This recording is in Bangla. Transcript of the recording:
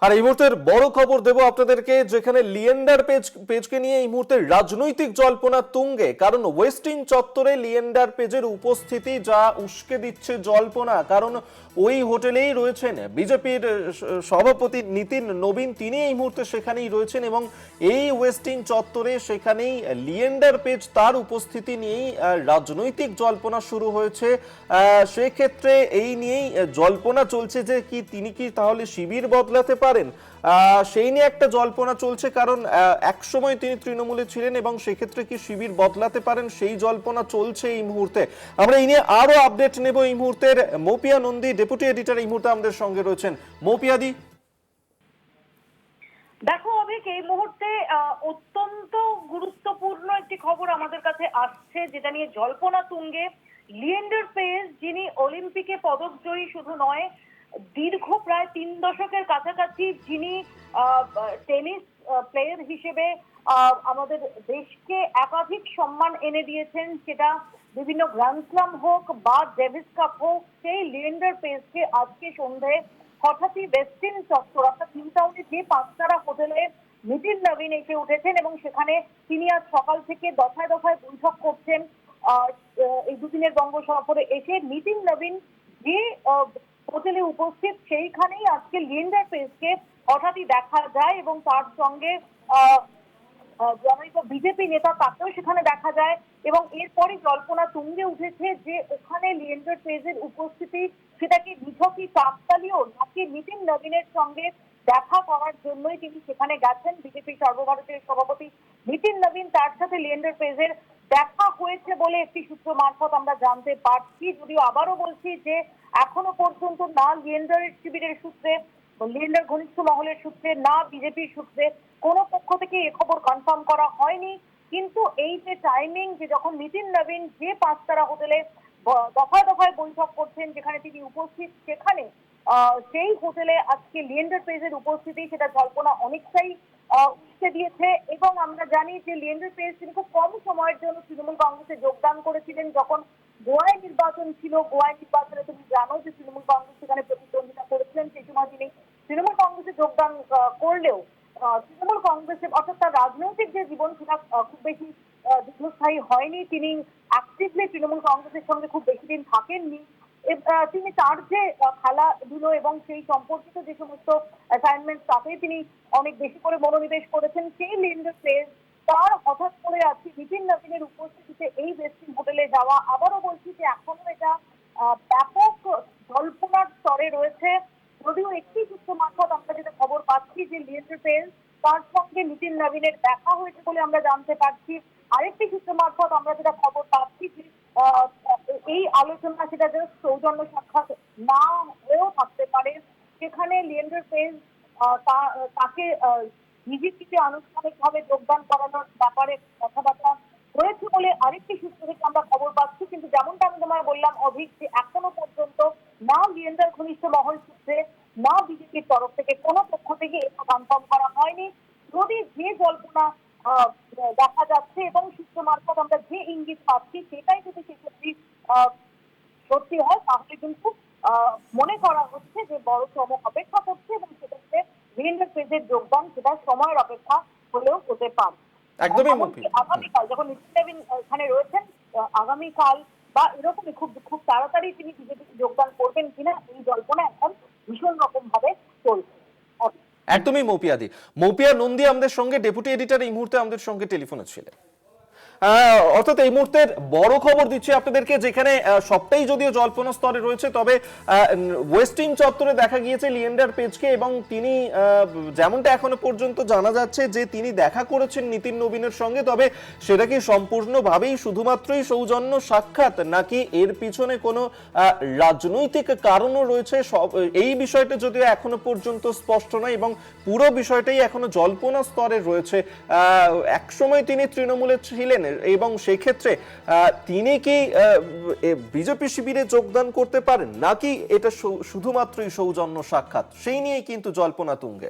আর এই মুহূর্তের বড় খবর দেব আপনাদেরকে, যেখানে লিয়েন্ডার পেজকে নিয়ে এই মুহূর্তে রাজনৈতিক জল্পনা তুঙ্গে। কারণ ওয়েস্টিন চত্বরে লিয়েন্ডার পেজের উপস্থিতি যা উস্কে দিচ্ছে জল্পনা। কারণ ওই হোটেলেই রয়েছেন বিজেপির সভাপতি নীতিন নবীন, তিনি এই মুহূর্তে সেখানেই রয়েছেন এবং এই ওয়েস্টিন চত্বরে সেখানেই লিয়েন্ডার পেজ তার উপস্থিতি নিয়েই রাজনৈতিক জল্পনা শুরু হয়েছে। সেক্ষেত্রে এই নিয়েই জল্পনা চলছে যে তিনি কি তাহলে শিবির বদলাতে পারেন, সেই নিয়ে একটা জল্পনা চলছে। কারণ একসময় তিনি তৃণমূলে ছিলেন এবং সেক্ষেত্রে কি শিবির বদলাতে পারেন, সেই জল্পনা চলছে এই মুহূর্তে। আমরা এই নিয়ে আরো আপডেট নেব। এই মুহূর্তের মৌপিয়া নন্দী, ডেপুটি এডিটর, এই মুহূর্তে আমাদের সঙ্গে রয়েছেন। মৌপিয়াদি, দেখো অভিক, এই মুহূর্তে অত্যন্ত গুরুত্বপূর্ণ একটি খবর আমাদের কাছে আসছে, যেটা নিয়ে জল্পনা তুঙ্গে। লিয়েন্ডার পেজ, যিনি অলিম্পিকে পদকজয়ী শুধু নয়, দীর্ঘ প্রায় 3 দশকের কাছাকাছি যিনি টেনিস প্লেয়ার হিসেবে আমাদের দেশকে একাধিক সম্মান এনে দিয়েছেন, সেটা বিভিন্ন গ্র্যান্ড স্ল্যাম হোক বা ডেভিস কাপ হোক, সেই লিয়েন্ডার পেজকে আজকে সন্ধ্যে হঠাৎই ওয়েস্টিন চত্বর অর্থাৎ নিউ টাউনে যে 5 তারা হোটেলে নীতিন নবীন এসে উঠেছেন এবং সেখানে তিনি আজ সকাল থেকে দফায় দফায় বৈঠক করছেন। এই দুদিনের বঙ্গ সফরে এসে নীতিন নবীন যে হোটেলে উপস্থিত, সেইখানেই আজকে লিয়েন্ডার পেজকে হঠাৎই দেখা যায় এবং তার সঙ্গে জনৈক বিজেপি নেতা তাকেও সেখানে দেখা যায়। এবং এরপরে জল্পনা তুঙ্গে উঠেছে যে ওখানে লিয়েন্ডার পেজের উপস্থিতি সেটা কি নিছকই কাকতালীয়, নাকি নীতিন নবীনের সঙ্গে দেখা করার জন্যই তিনি সেখানে গেছেন। বিজেপি সর্বভারতীয় সভাপতি নীতিন নবীন, তার সাথে লিয়েন্ডার পেজের দেখা হয়েছে বলে একটি সূত্র মারফত আমরা জানতে পারছি। যদিও আবারও বলছি যে এখনো পর্যন্ত না লিয়েন্ডারের শিবিরের সূত্রে, লিয়েন্ডার ঘনিষ্ঠ মহলের সূত্রে, না বিজেপির সূত্রে কোনো পক্ষ থেকে এ খবর কনফার্ম করা হয়নি। কিন্তু এই যে টাইমিং, যে যখন নীতিন নবীন যে 5 তারা হোটেলে দফায় দফায় বৈঠক করছেন যেখানে তিনি উপস্থিত, সেখানে সেই হোটেলে আজকে লিয়েন্ডার পেজের উপস্থিতি, সেটা জল্পনা অনেকটাই উস্কে দিয়েছে। এবং আমরা জানি যে লিয়েন্ডার পেজ তিনি খুব কম সময়ের জন্য তৃণমূল কংগ্রেসে যোগদান করেছিলেন যখন গোয়ায় নির্বাচন ছিল। গোয়ায় নির্বাচনে তুমি জানো যে তৃণমূল কংগ্রেস সেখানে প্রতিদ্বন্দ্বিতা করেছিলেন। সেই সময় তিনি তৃণমূল কংগ্রেসে যোগদান করলেও তৃণমূল কংগ্রেসে অর্থাৎ তার রাজনৈতিক যে জীবন সেটা খুব বেশি দীর্ঘস্থায়ী হয়নি। তিনি অ্যাক্টিভলি তৃণমূল কংগ্রেসের সঙ্গে খুব বেশি দিন থাকেননি। তিনি তার যে খেলাধুলো এবং সেই সম্পর্কিত যে সমস্ত অ্যাসাইনমেন্ট, তাতে তিনি অনেক বেশি করে মনোনিবেশ করেছেন। সেই লিয়েন্ডার পেজ তার হঠাৎ করে আজকে নীতিন নবীনের উপস্থিতিতে এই ওয়েস্টিন হোটেলে যাওয়া, আবারও বলছি যে এখনো এটা ব্যাপক জল্পনার স্তরে রয়েছে। যদিও একটি সূত্র মারফত আমরা যেটা খবর পাচ্ছি যে লিয়েন্ডার পেজ তার সঙ্গে নীতিন নবীনের দেখা হয়েছে বলে আমরা জানতে পারছি। আরেকটি সূত্র মারফত আমরা যেটা খবর পাচ্ছি যে এই আলোচনা সেটা জাস্ট সৌজন্য সাক্ষাৎ না হয়েও থাকতে পারে। সেখানে লিয়েন্ডার পেজ তাকে বিজেপিতে আনুষ্ঠানিকভাবে যোগদান করানোর ব্যাপারে কথাবার্তা হয়েছে বলে আরেকটি সূত্র থেকে আমরা খবর পাচ্ছি। কিন্তু যেমনটা আমি তোমায় বললাম অভিক, যে এখনো পর্যন্ত না লিয়েন্ডার ঘনিষ্ঠ মহল সূত্রে, না বিজেপির তরফ থেকে কোনো পক্ষ থেকে এটা কনফার্ম করা হয়নি। যদি যে জল্পনা দেখা যাচ্ছে এবং সূত্র মারফত আমরা যে ইঙ্গিত পাচ্ছি, সেটাই যদি সেক্ষেত্রে সত্যি হয়, তাহলে কিন্তু মনে করা হচ্ছে যে বড় চমক অপেক্ষা করছে এবং সেক্ষেত্রে লিয়েন্ডার পেজের যোগদান সেটা সময়ের অপেক্ষা হলেও হতে পারে। আগামীকাল যখন নীতিন নবীন এখানে রয়েছেন, আগামীকাল বা এরকমই খুব তাড়াতাড়ি তিনি বিজেপিতে যোগদান করবেন কিনা, এই জল্পনা এখন ভীষণ রকম ভাবে চলছে। একদমই মৌপিয়া নন্দী আমাদের সঙ্গে, ডেপুটি এডিটর, এই মুহূর্তে আমাদের সঙ্গে টেলিফোনে ছিলেন। অর্থাৎ এই মুহূর্তের বড় খবর দিচ্ছি আপনাদেরকে, যেখানে সবটাই যদিও জল্পনা স্তরে রয়েছে, তবে ওয়েস্টিন চত্বরে দেখা গিয়েছে লিয়েন্ডার পেজকে এবং তিনি যেমনটা এখনো পর্যন্ত জানা যাচ্ছে যে তিনি দেখা করেছেন নীতিন নবীনের সঙ্গে। তবে সেটা কি সম্পূর্ণভাবেই শুধুমাত্রই সৌজন্য সাক্ষাৎ, নাকি এর পিছনে কোনো রাজনৈতিক কারণও রয়েছে, এই বিষয়টা যদিও এখনো পর্যন্ত স্পষ্ট নয় এবং পুরো বিষয়টাই এখনো জল্পনা স্তরে রয়েছে। একসময় তিনি তৃণমূলে ছিলেন এবং সেই ক্ষেত্রে তিনি কি বিজেপি শিবিরে যোগদান করতে পারেন, নাকি এটা শুধুমাত্রই সৌজন্য সাক্ষাৎ, সেই নিয়ে কিন্তু জল্পনা তুঙ্গে।